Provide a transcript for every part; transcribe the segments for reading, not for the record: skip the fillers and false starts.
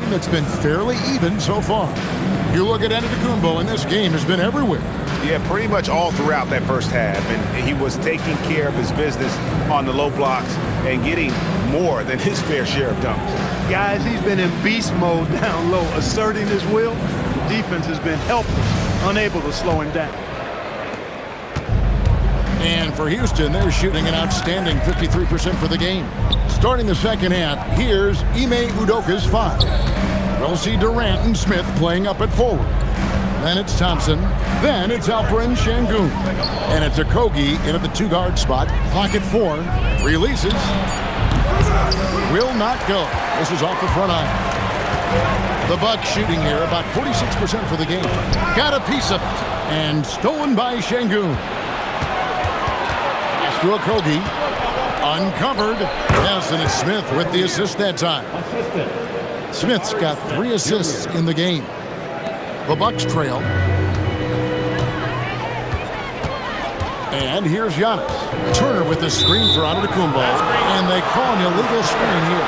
game that's been fairly even so far. You look at Antetokounmpo, and this game has been everywhere. Yeah, pretty much all throughout that first half. And he was taking care of his business on the low blocks and getting more than his fair share of dunks. Guys, he's been in beast mode down low, asserting his will. The defense has been helpless, unable to slow him down. And for Houston, they're shooting an outstanding 53% for the game. Starting the second half, here's Ime Udoka's 5. We'll see Durant and Smith playing up at forward. Then it's Thompson. Then it's Alperen Şengün. And it's Okogie in at the 2-guard spot. Clock at 4. Releases. Will not go. This is off the front iron. The Bucks shooting here about 46% for the game. Got a piece of it. And stolen by Şengün. Pass to Okogie. Uncovered. Yes, and it's Smith with the assist that time. Smith's got 3 assists in the game. The Bucks trail. And here's Giannis. Turner with the screen for Antetokounmpo. And they call an illegal screen here.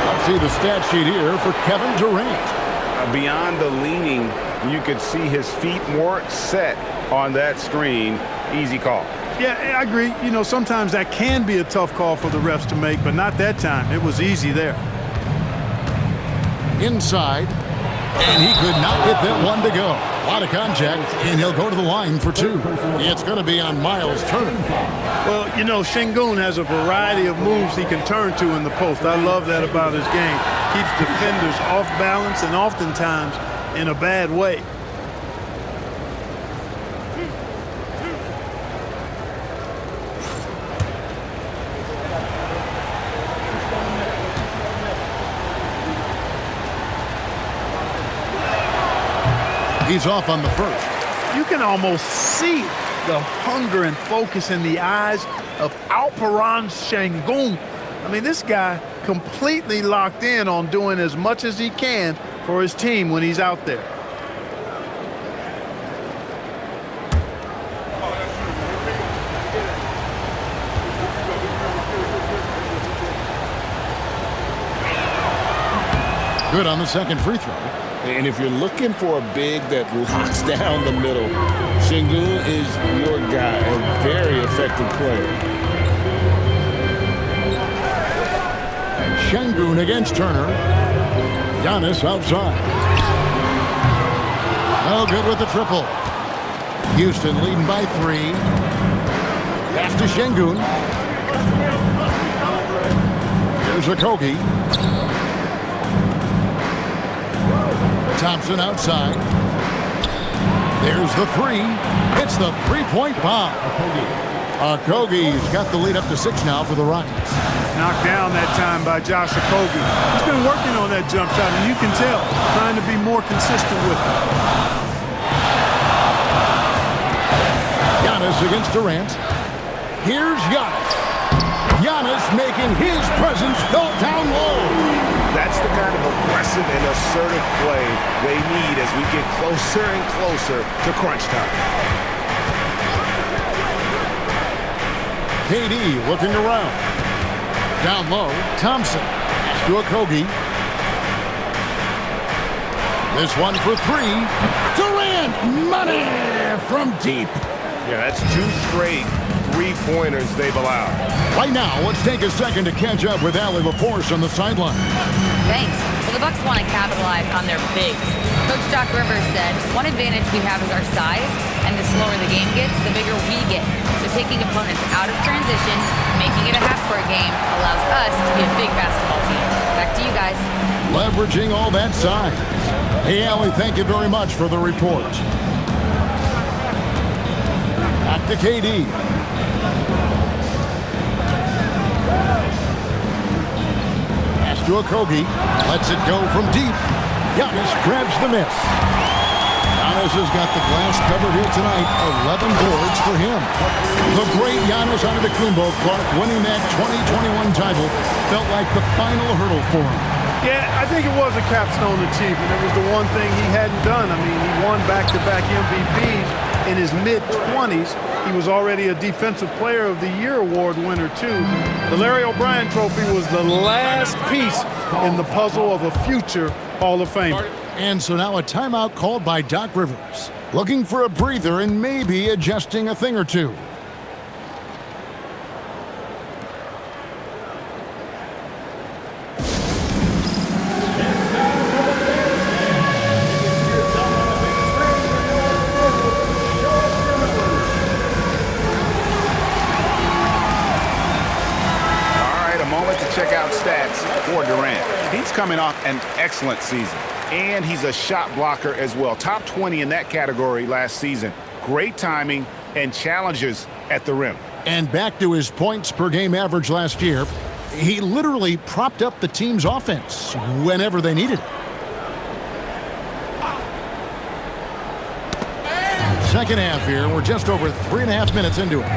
Let's see the stat sheet here for Kevin Durant. Beyond the leaning, you could see his feet weren't set on that screen. Easy call. Yeah, I agree. You know, sometimes that can be a tough call for the refs to make, but not that time. It was easy there. Inside. And he could not get that one to go. A lot of contact, and he'll go to the line for 2. It's going to be on Miles Turner. Well, you know, Şengün has a variety of moves he can turn to in the post. I love that about his game. Keeps defenders off balance and oftentimes in a bad way. He's off on the first. You can almost see the hunger and focus in the eyes of Alperen Şengün. I mean, this guy completely locked in on doing as much as he can for his team when he's out there. Good on the second free throw. And if you're looking for a big that locks down the middle, Şengün is your guy, a very effective player. Şengün against Turner. Giannis outside. No good with the triple. Houston leading by 3. Pass to Şengün. Here's Okogie. Thompson outside. There's the 3. It's the 3-point bomb. Okogie's got the lead up to 6 now for the Rockets. Knocked down that time by Josh Okogie. He's been working on that jump shot, and you can tell, trying to be more consistent with it. Giannis against Durant. Here's Giannis. Giannis making his presence felt down low. That's the kind of aggressive and assertive play they need as we get closer and closer to crunch time. KD looking around. Down low, Thompson. Pass to Okogie. This one for 3. Durant, money from deep. Yeah, that's 2 straight 3-pointers they've allowed. Right now, let's take a second to catch up with Allie LaForce on the sideline. Thanks. Well, the Bucks want to capitalize on their bigs. Coach Doc Rivers said, one advantage we have is our size, and the slower the game gets, the bigger we get. So taking opponents out of transition, making it a half-court game, allows us to be a big basketball team. Back to you guys. Leveraging all that size. Hey, Allie, thank you very much for the report. Back to KD. Pass to Okogie. Lets it go from deep. Giannis grabs the miss. Giannis has got the glass covered here tonight. 11 boards for him. The great Giannis Antetokounmpo, Clark, winning that 2021 title felt like the final hurdle for him. Yeah, I think it was a capstone achievement. It was the one thing he hadn't done. I mean, he won back-to-back MVPs, in his mid-20s. He was already a Defensive Player of the Year award winner, too. The Larry O'Brien Trophy was the last piece in the puzzle of a future Hall of Famer. And so now a timeout called by Doc Rivers, looking for a breather and maybe adjusting a thing or two. Check out stats for Durant. He's coming off an excellent season, and he's a shot blocker as well. Top 20 in that category last season. Great timing and challenges at the rim. And back to his points per game average last year, he literally propped up the team's offense whenever they needed it. Second half here, we're just over 3.5 minutes into it.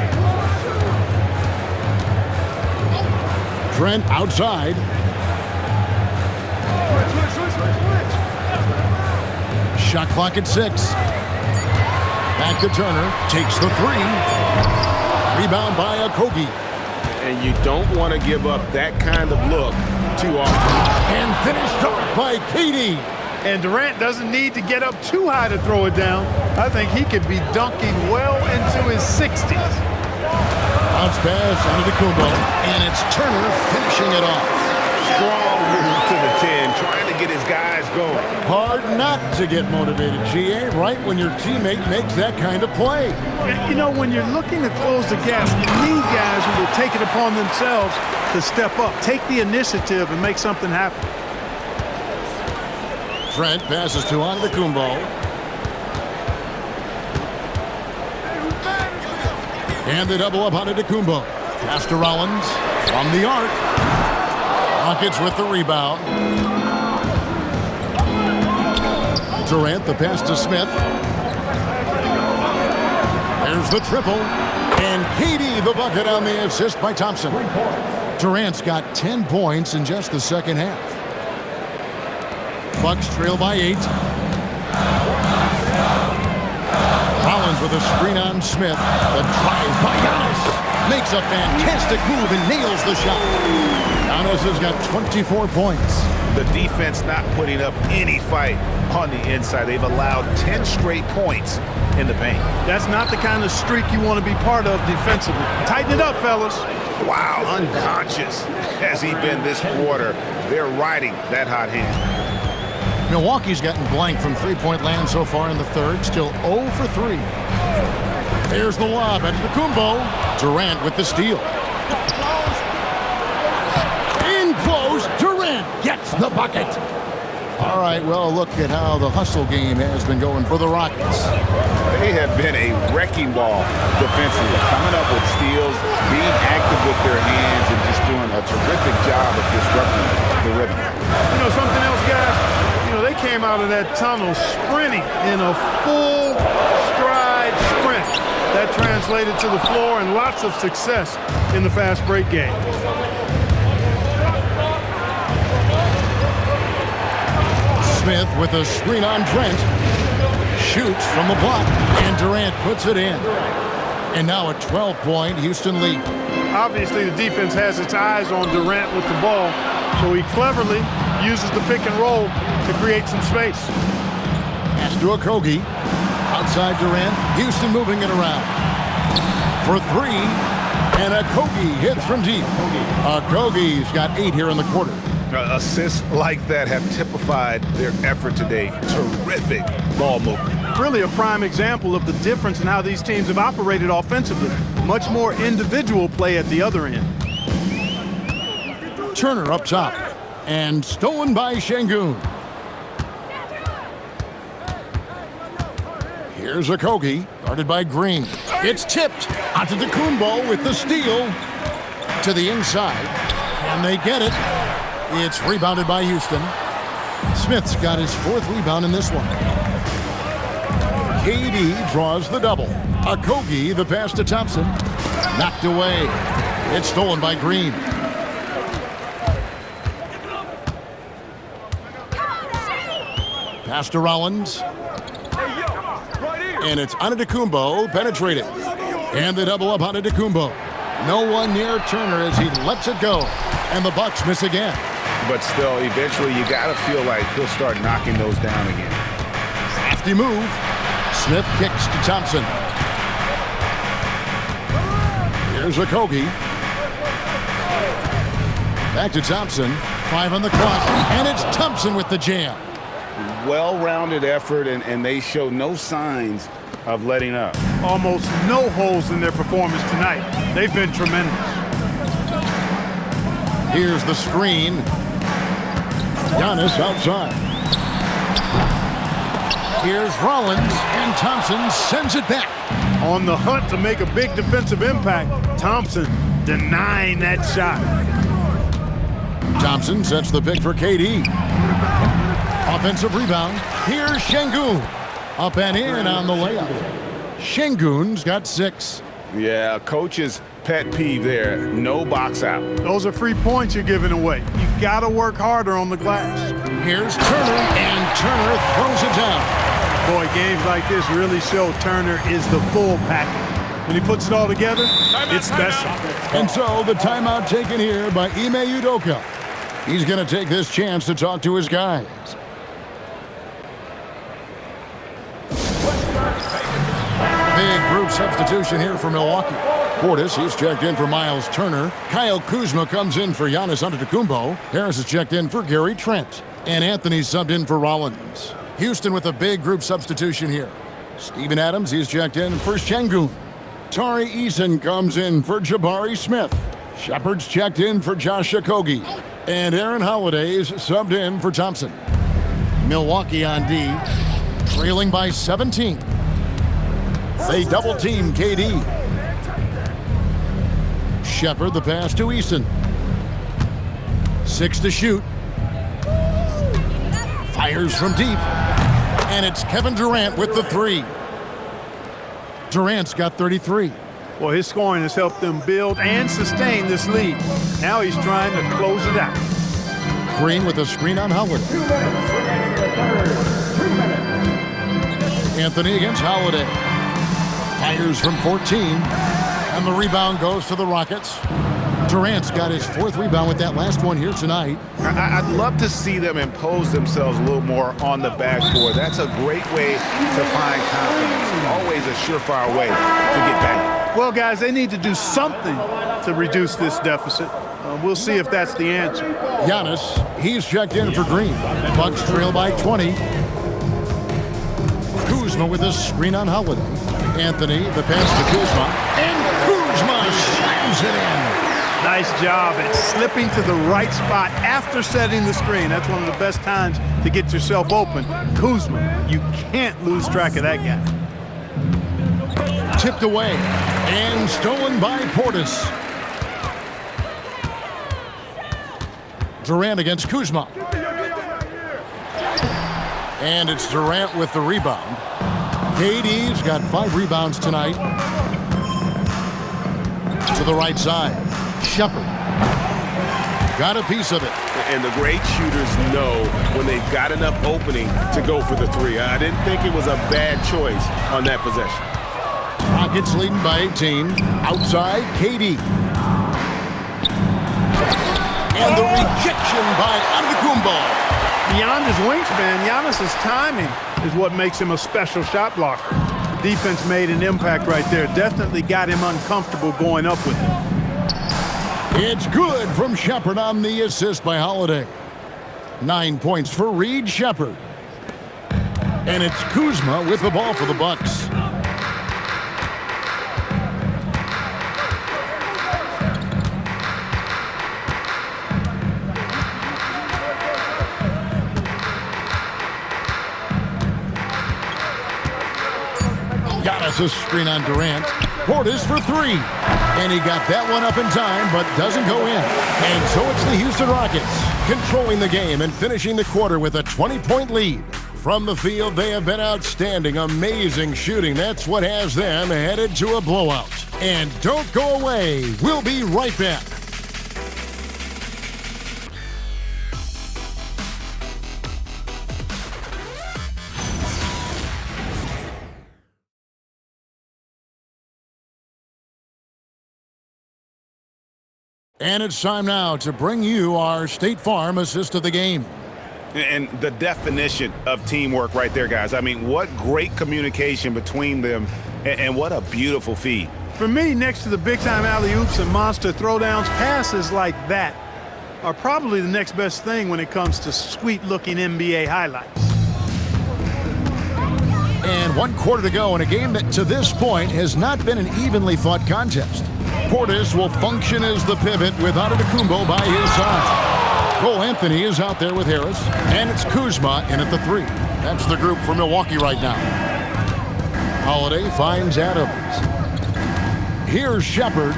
Trent outside. Shot clock at 6. Back to Turner. Takes the 3. Rebound by Okogie. And you don't want to give up that kind of look too often. And finished off by KD. And Durant doesn't need to get up too high to throw it down. I think he could be dunking well into his 60s. Bounce pass Antetokounmpo, and it's Turner finishing it off. Strong move to the 10, trying to get his guys going. Hard not to get motivated, GA, right when your teammate makes that kind of play. You know, when you're looking to close the gap, you need guys who will take it upon themselves to step up, take the initiative, and make something happen. Trent passes to Antetokounmpo. And they double up on Antetokounmpo. Pass to Rollins from the arc. Rockets with the rebound. Durant, the pass to Smith. There's the triple. And KD, the bucket on the assist by Thompson. Durant's got 10 points in just the second half. Bucks trail by 8. Rollins with a screen on Smith. The drive by Giannis. Makes a fantastic move and nails the shot. Giannis has got 24 points. The defense not putting up any fight on the inside. They've allowed 10 straight points in the paint. That's not the kind of streak you want to be part of defensively. Tighten it up, fellas. Wow, unconscious has he been this quarter. They're riding that hot hand. Milwaukee's gotten blank from three-point land so far in the third. Still 0 for 3. There's the lob at Antetokounmpo. Durant with the steal. In close, Durant gets the bucket. All right, well, look at how the hustle game has been going for the Rockets. They have been a wrecking ball defensively, coming up with steals, being active with their hands, and just doing a terrific job of disrupting the rhythm. You know something else, guys? You know, they came out of that tunnel sprinting in a full stride sprint. That translated to the floor and lots of success in the fast break game. Smith with a screen on Trent. Shoots from the block, and Durant puts it in. And now a 12-point Houston lead. Obviously, the defense has its eyes on Durant with the ball, so he cleverly uses the pick and roll to create some space. Pass to Okogie. Outside Durant. Houston moving it around. For 3. And Okogie hits from deep. Okogie's got 8 here in the quarter. Assists like that have typified their effort today. Terrific ball movement. Really a prime example of the difference in how these teams have operated offensively. Much more individual play at the other end. Turner up top. And stolen by Şengün. Here's Okogie, guarded by Green. It's tipped. Antetokounmpo with the steal. To the inside. And they get it. It's rebounded by Houston. Smith's got his 4th rebound in this one. KD draws the double. Okogie, the pass to Thompson. Knocked away. It's stolen by Green. Pass to Rollins. And it's Antetokounmpo penetrated. And the double up Antetokounmpo. No one near Turner as he lets it go. And the Bucks miss again. But still, eventually you got to feel like he'll start knocking those down again. Crafty move. Smith kicks to Thompson. Here's Okogie. Back to Thompson. 5 on the clock. And it's Thompson with the jam. Well-rounded effort, and they show no signs of letting up. Almost no holes in their performance tonight. They've been tremendous. Here's the screen. Giannis outside. Here's Rollins, and Thompson sends it back. On the hunt to make a big defensive impact, Thompson denying that shot. Thompson sets the pick for KD. Offensive rebound. Here's Şengün. Up and in on the layup. Şengün's got 6. Yeah, coach's pet peeve there. No box out. Those are free points you're giving away. You got to work harder on the glass. Here's Turner, and Turner throws it down. Boy, games like this really show Turner is the full package. When he puts it all together, it's special. And so the timeout taken here by Ime Udoka. He's going to take this chance to talk to his guys. Big group substitution here for Milwaukee. Portis, he's checked in for Miles Turner. Kyle Kuzma comes in for Giannis Antetokounmpo. Harris is checked in for Gary Trent. And Anthony subbed in for Rollins. Houston with a big group substitution here. Steven Adams, he's checked in for Şengün. Tari Eason comes in for Jabari Smith. Shepard's checked in for Josh Okogie. And Aaron Holiday's subbed in for Thompson. Milwaukee on D, trailing by 17. They double-team KD. Shepard the pass to Eason. 6 to shoot. Fires from deep. And it's Kevin Durant with the 3. Durant's got 33. Well, his scoring has helped them build and sustain this lead. Now he's trying to close it out. Green with a screen on Howard. Anthony against Holiday. Fires from 14. And the rebound goes to the Rockets. Durant's got his 4th rebound with that last one here tonight. I'd love to see them impose themselves a little more on the backboard. That's a great way to find confidence. Always a surefire way to get back. Well, guys, they need to do something to reduce this deficit. We'll see if that's the answer. Giannis, he's checked in for Green. Bucks trail by 20. Kuzma with a screen on Holiday. Anthony, the pass to Kuzma. And Kuzma slams it in. Nice job at slipping to the right spot after setting the screen. That's one of the best times to get yourself open. Kuzma, you can't lose track of that guy. Tipped away and stolen by Portis. Durant against Kuzma. And it's Durant with the rebound. KD's got 5 rebounds tonight. To the right side. Shepard. Got a piece of it. And the great shooters know when they've got enough opening to go for the 3. I didn't think it was a bad choice on that possession. Rockets leading by 18. Outside, KD. And the rejection by Antetokounmpo. Beyond his wingspan, Giannis's timing is what makes him a special shot blocker. The defense made an impact right there. Definitely got him uncomfortable going up with it. It's good from Shepard on the assist by Holiday. 9 points for Reed Shepard. And it's Kuzma with the ball for the Bucks. Giannis a screen on Durant. Portis for 3. And he got that one up in time, but doesn't go in. And so it's the Houston Rockets controlling the game and finishing the quarter with a 20-point lead. From the field, they have been outstanding, amazing shooting. That's what has them headed to a blowout. And don't go away. We'll be right back. And it's time now to bring you our State Farm assist of the game. And the definition of teamwork right there, guys. I mean, what great communication between them, and what a beautiful feed. For me, next to the big-time alley-oops and monster throwdowns, passes like that are probably the next best thing when it comes to sweet-looking NBA highlights. And 1 quarter to go in a game that to this point has not been an evenly fought contest. Portis will function as the pivot with Antetokounmpo by his side. Cole Anthony is out there with Harris, and it's Kuzma in at the 3. That's the group for Milwaukee right now. Holiday finds Adams. Here's Shepard.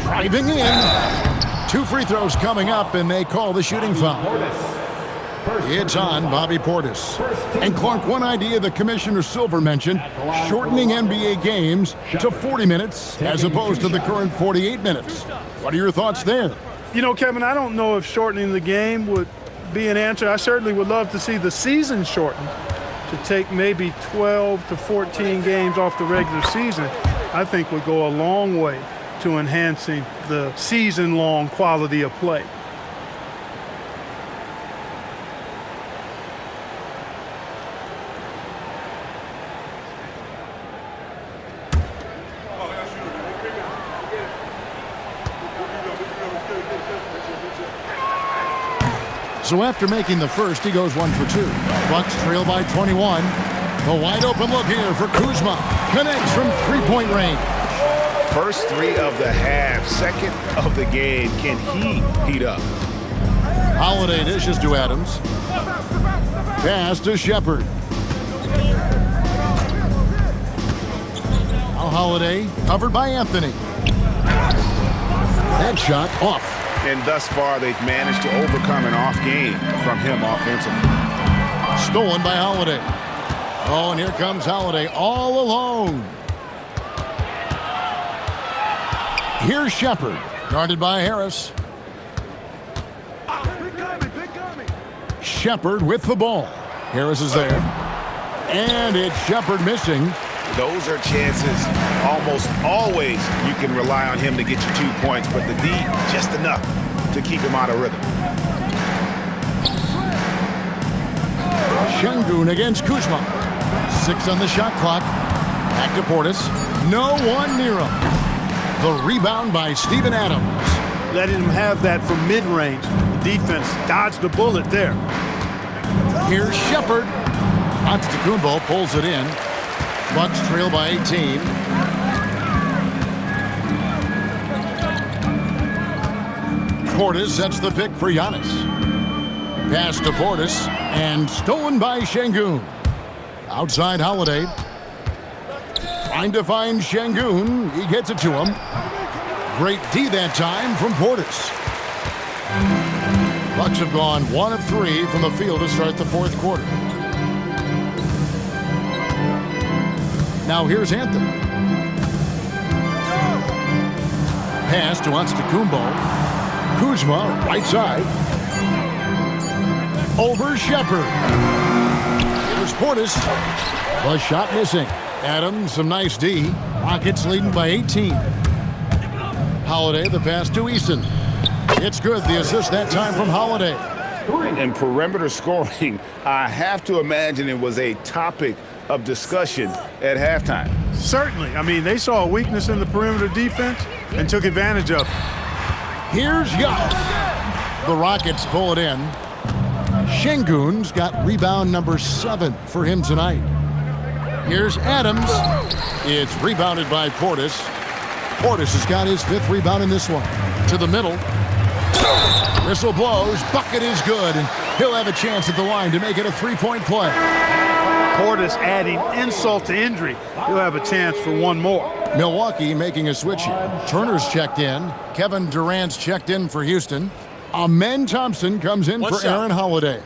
Driving in. 2 free throws coming up, and they call the shooting foul. It's on Bobby Portis. And Clark, one idea the Commissioner Silver mentioned, shortening NBA games to 40 minutes as opposed to the current 48 minutes. What are your thoughts there? You know, Kevin, I don't know if shortening the game would be an answer. I certainly would love to see the season shortened to take maybe 12 to 14 games off the regular season. I think would go a long way to enhancing the season-long quality of play. So after making the first, he goes 1 for 2. Bucks trail by 21. The wide open look here for Kuzma. Connects from three-point range. First 3 of the half, second of the game. Can he heat up? Holiday dishes to Adams. Pass to Shepard. Now Holiday covered by Anthony. That shot off. And thus far, they've managed to overcome an off game from him offensively. Stolen by Holiday. Oh, and here comes Holiday all alone. Here's Shepard, guarded by Harris. Shepard with the ball. Harris is there. And it's Shepard missing. Those are chances almost always you can rely on him to get you 2 points, but the D just enough to keep him out of rhythm. Şengün against Kuzma. 6 on the shot clock. Back to Portis. No one near him. The rebound by Steven Adams. Letting him have that from mid-range. The defense dodged the bullet there. Here's Shepard. Antetokounmpo pulls it in. Bucks trail by 18. Portis sets the pick for Giannis. Pass to Portis and stolen by Şengün. Outside Holiday. Trying to find Şengün. He gets it to him. Great D that time from Portis. Bucks have gone 1 of 3 from the field to start the 4th quarter. Now here's Anthony. Pass to Antetokounmpo. Kuzma, right side. Over Shepard. Here's Portis. The shot missing. Adams, some nice D. Rockets leading by 18. Holiday, the pass to Easton. It's good. The assist that time from Holiday. And perimeter scoring, I have to imagine it was a topic of discussion at halftime. Certainly. I mean, they saw a weakness in the perimeter defense and took advantage of it. Here's Giannis. The Rockets pull it in. Şengün's got rebound number 7 for him tonight. Here's Adams. It's rebounded by Portis. Portis has got his 5th rebound in this one. To the middle. Whistle blows. Bucket is good. And he'll have a chance at the line to make it a 3-point play. Portis adding insult to injury. He'll have a chance for one more. Milwaukee making a switch here. Turner's checked in. Kevin Durant's checked in for Houston. Amen Thompson comes in for Aaron Holiday.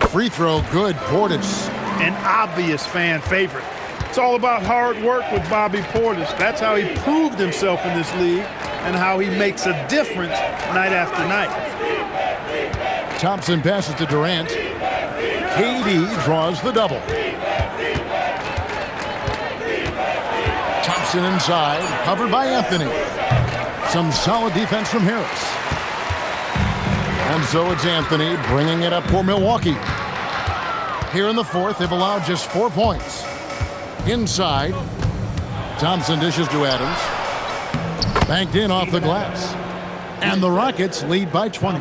Free throw good, Portis. An obvious fan favorite. It's all about hard work with Bobby Portis. That's how he proved himself in this league and how he makes a difference night after night. Thompson passes to Durant. KD draws the double. Thompson inside, covered by Anthony. Some solid defense from Harris. And so it's Anthony bringing it up for Milwaukee. Here in the fourth, they've allowed just 4 points. Inside, Thompson dishes to Adams. Banked in off the glass. And the Rockets lead by 20.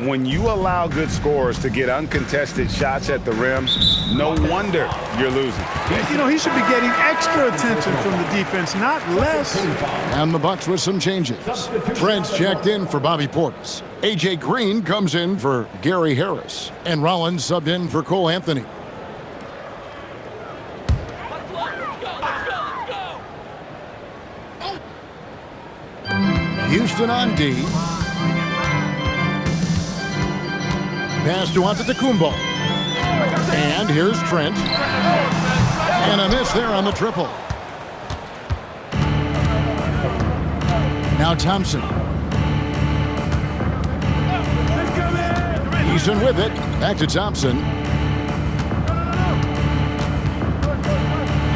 When you allow good scorers to get uncontested shots at the rim, no wonder you're losing. You know, he should be getting extra attention from the defense, not less. And the Bucks with some changes. Trent's checked in for Bobby Portis. A.J. Green comes in for Gary Harris. And Rollins subbed in for Cole Anthony. Houston on D. Pass to Antetokounmpo. And here's Trent. And a miss there on the triple. Now Thompson. Eason with it. Back to Thompson.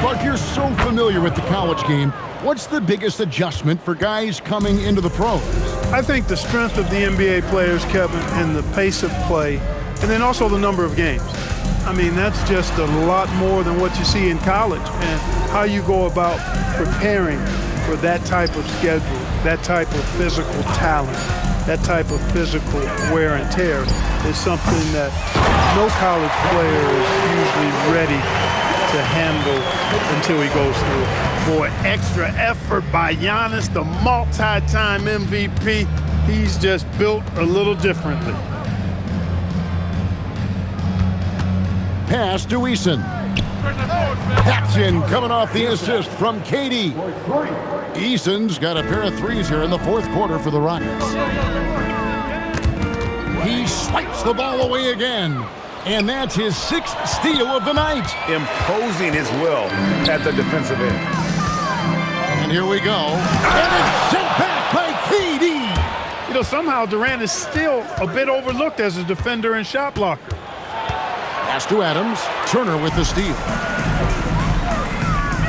Clark, you're so familiar with the college game. What's the biggest adjustment for guys coming into the pros? I think the strength of the NBA players, Kevin, and the pace of play, and then also the number of games. I mean, that's just a lot more than what you see in college, and how you go about preparing for that type of schedule, that type of physical talent, that type of physical wear and tear is something that no college player is usually ready to handle until he goes through it. Boy, extra effort by Giannis, the multi-time MVP. He's just built a little differently. Pass to Eason. That's in, coming off the assist from KD. Eason's got a pair of threes here in the fourth quarter for the Rockets. He swipes the ball away again. And that's his sixth steal of the night. Imposing his will at the defensive end. And here we go. And it's sent back by KD. You know, somehow Durant is still a bit overlooked as a defender and shot blocker. Pass to Adams. Turner with the steal.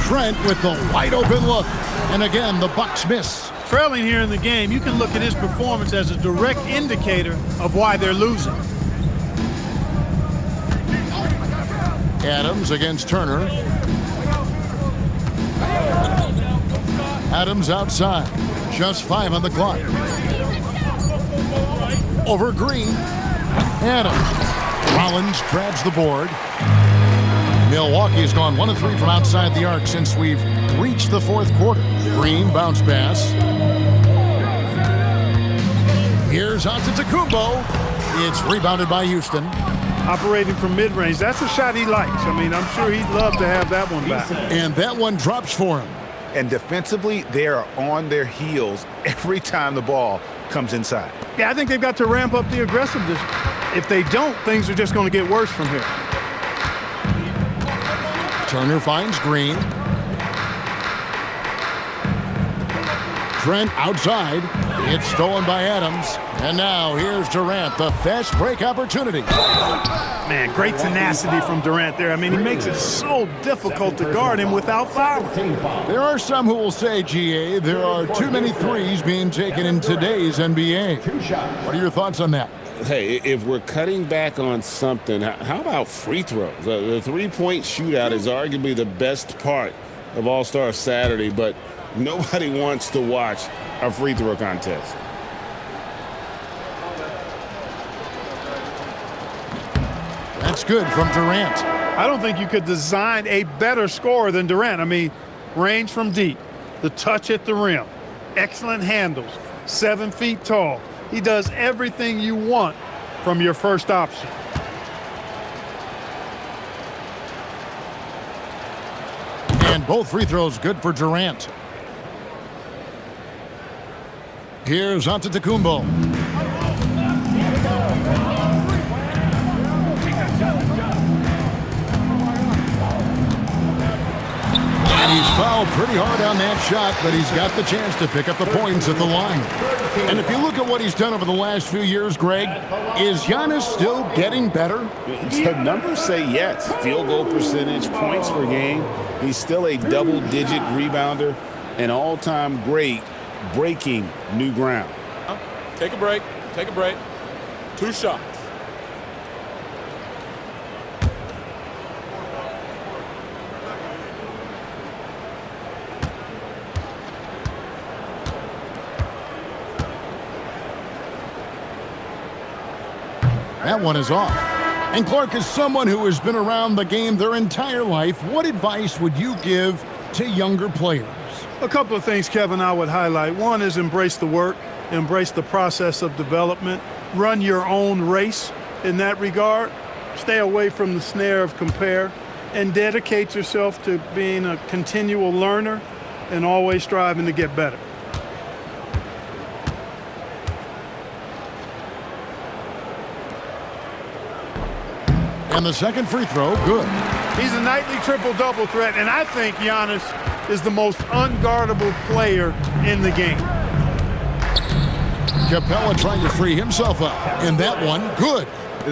Trent with the wide open look. And again, the Bucks miss. Trailing here in the game, you can look at his performance as a direct indicator of why they're losing. Adams against Turner. Adams outside. Just 5 on the clock. Over Green. Adams. Rollins grabs the board. Milwaukee's gone 1 of 3 from outside the arc since we've reached the fourth quarter. Green bounce pass. Here's Antetokounmpo. It's rebounded by Houston. Operating from mid-range, that's a shot he likes. I mean, I'm sure he'd love to have that one back. And that one drops for him. And defensively, they are on their heels every time the ball comes inside. Yeah, I think they've got to ramp up the aggressiveness. If they don't, things are just going to get worse from here. Turner finds Green. Trent outside. It's stolen by Adams. And now here's Durant, the fast break opportunity. Man, great tenacity from Durant there. I mean, he makes it so difficult to guard him without fouling. There are some who will say, GA, there are too many threes being taken in today's NBA. What are your thoughts on that? Hey, if we're cutting back on something, how about free throws? The three-point shootout is arguably the best part of All-Star Saturday, but nobody wants to watch a free throw contest. That's good from Durant. I don't think you could design a better scorer than Durant. I mean, range from deep, the touch at the rim, excellent handles, 7 feet tall. He does everything you want from your first option. And both free throws good for Durant. Here's Antetokounmpo. And he's fouled Well, pretty hard on that shot, but he's got the chance to pick up the points at the line. And if you look at what he's done over the last few years, Greg, is Giannis still getting better? The numbers say yes. Field goal percentage, points per game. He's still a double-digit rebounder, an all-time great, breaking new ground. Take a break. Take a break. 2 shots. That one is off. And Clark, is someone who has been around the game their entire life, what advice would you give to younger players? A couple of things, Kevin, I would highlight. One is embrace the work, embrace the process of development, run your own race in that regard, stay away from the snare of compare, and dedicate yourself to being a continual learner and always striving to get better. And the second free throw, good. He's a nightly triple-double threat, and I think Giannis is the most unguardable player in the game. Capella trying to free himself up, and that one, good.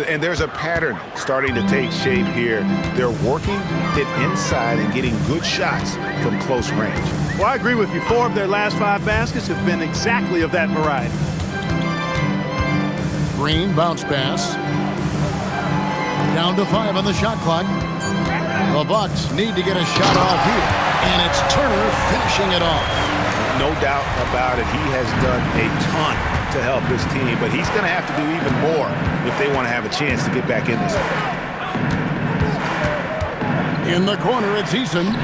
And there's a pattern starting to take shape here. They're working it inside and getting good shots from close range. Well, I agree with you. 4 of their last 5 baskets have been exactly of that variety. Green bounce pass. Down to 5 on the shot clock. The Bucks need to get a shot off here, and it's Turner finishing it off. No doubt about it. He has done a ton to help this team, but he's going to have to do even more if they want to have a chance to get back in this one. In the corner, it's Eason.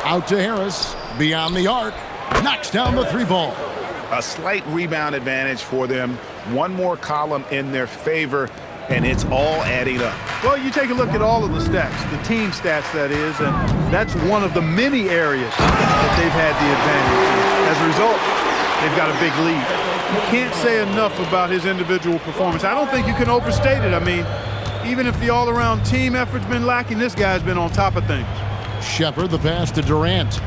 Out to Harris. Beyond the arc. Knocks down the 3 ball. A slight rebound advantage for them. One more column in their favor, and it's all adding up. Well, you take a look at all of the stats, the team stats, that is, and that's one of the many areas that they've had the advantage. As a result, they've got a big lead. You can't say enough about his individual performance. I don't think you can overstate it. I mean, even if the all-around team effort's been lacking, this guy's been on top of things. Shepard, the pass to Durant.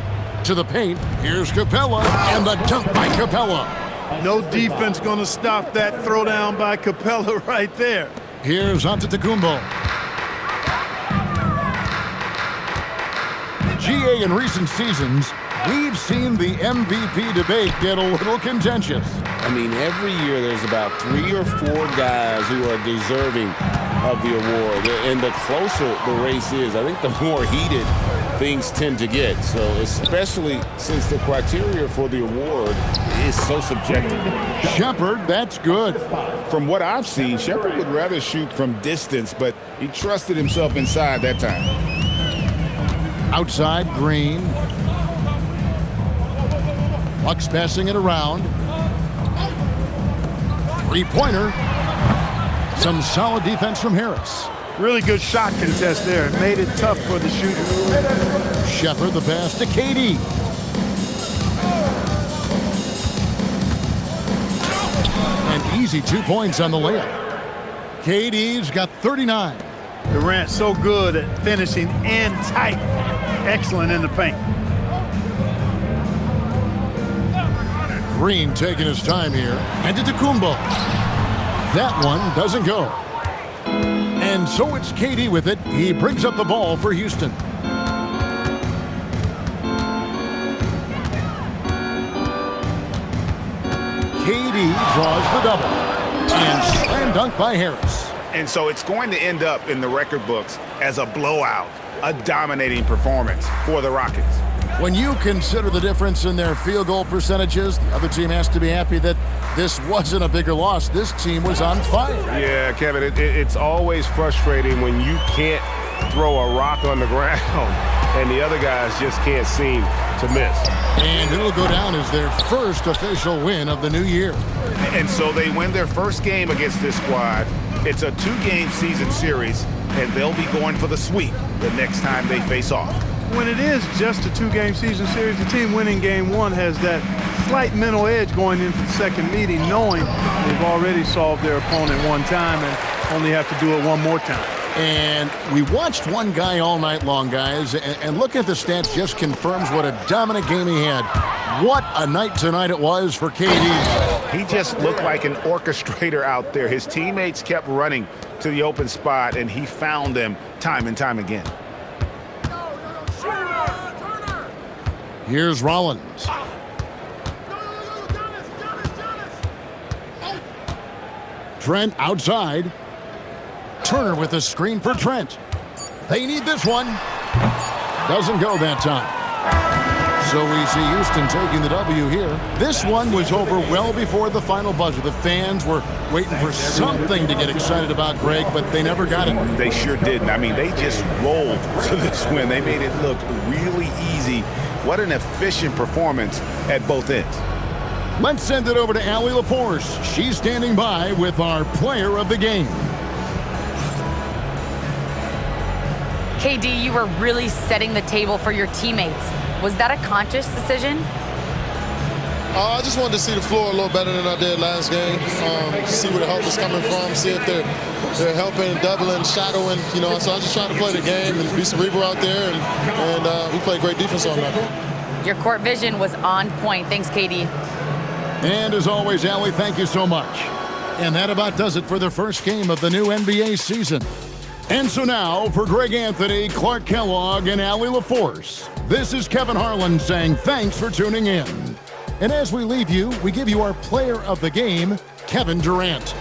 To the paint, here's Capella, and the dunk by Capella. No defense going to stop that throwdown by Capella right there. Here's Antetokounmpo. GA, in recent seasons, we've seen the MVP debate get a little contentious. I mean, every year there's about 3 or 4 guys who are deserving of the award. And the closer the race is, I think the more heated things tend to get. So especially since the criteria for the award is so subjective. Shepard, that's good. From what I've seen, Shepard would rather shoot from distance, but he trusted himself inside that time. Outside, Green. Bucks passing it around. 3-pointer. Some solid defense from Harris. Really good shot contest there. It made it tough for the shooter. Shepard, the pass to KD. An easy 2 points on the layup. KD's got 39. Durant so good at finishing and tight. Excellent in the paint. Green taking his time here. And to Antetokounmpo. That one doesn't go. And so it's KD with it. He brings up the ball for Houston. KD draws the double. And slam dunk by Harris. And so it's going to end up in the record books as a blowout, a dominating performance for the Rockets. When you consider the difference in their field goal percentages, the other team has to be happy that this wasn't a bigger loss. This team was on fire. Yeah, Kevin, it's always frustrating when you can't throw a rock on the ground and the other guys just can't seem to miss. And it'll go down as their first official win of the new year. And so they win their first game against this squad. It's a 2-game season series, and they'll be going for the sweep the next time they face off. When it is just a 2-game season series, the team winning game 1 has that slight mental edge going into the second meeting, knowing they've already solved their opponent one time and only have to do it one more time. And we watched one guy all night long, guys, and looking at the stats just confirms what a dominant game he had. What a night tonight it was for KD. He just looked like an orchestrator out there. His teammates kept running to the open spot, and he found them time and time again. Here's Rollins. Trent outside. Turner with a screen for Trent. They need this one. Doesn't go that time. So we see Houston taking the W here. This one was over well before the final buzzer. The fans were waiting for something to get excited about, Greg, but they never got it. They sure didn't. I mean, they just rolled to this win. They made it look really easy. What an efficient performance at both ends. Let's send it over to Allie LaForce. She's standing by with our player of the game. KD, you were really setting the table for your teammates. Was that a conscious decision? I just wanted to see the floor a little better than I did last game. See where the help is coming from, see if they're helping, doubling, shadowing, So I was just trying to play the game and be cerebral out there, and we played great defense on that. Your court vision was on point. Thanks, KD. And as always, Allie, thank you so much. And that about does it for the first game of the new NBA season. And so now, for Greg Anthony, Clark Kellogg, and Allie LaForce, this is Kevin Harlan saying thanks for tuning in. And as we leave you, we give you our player of the game, Kevin Durant.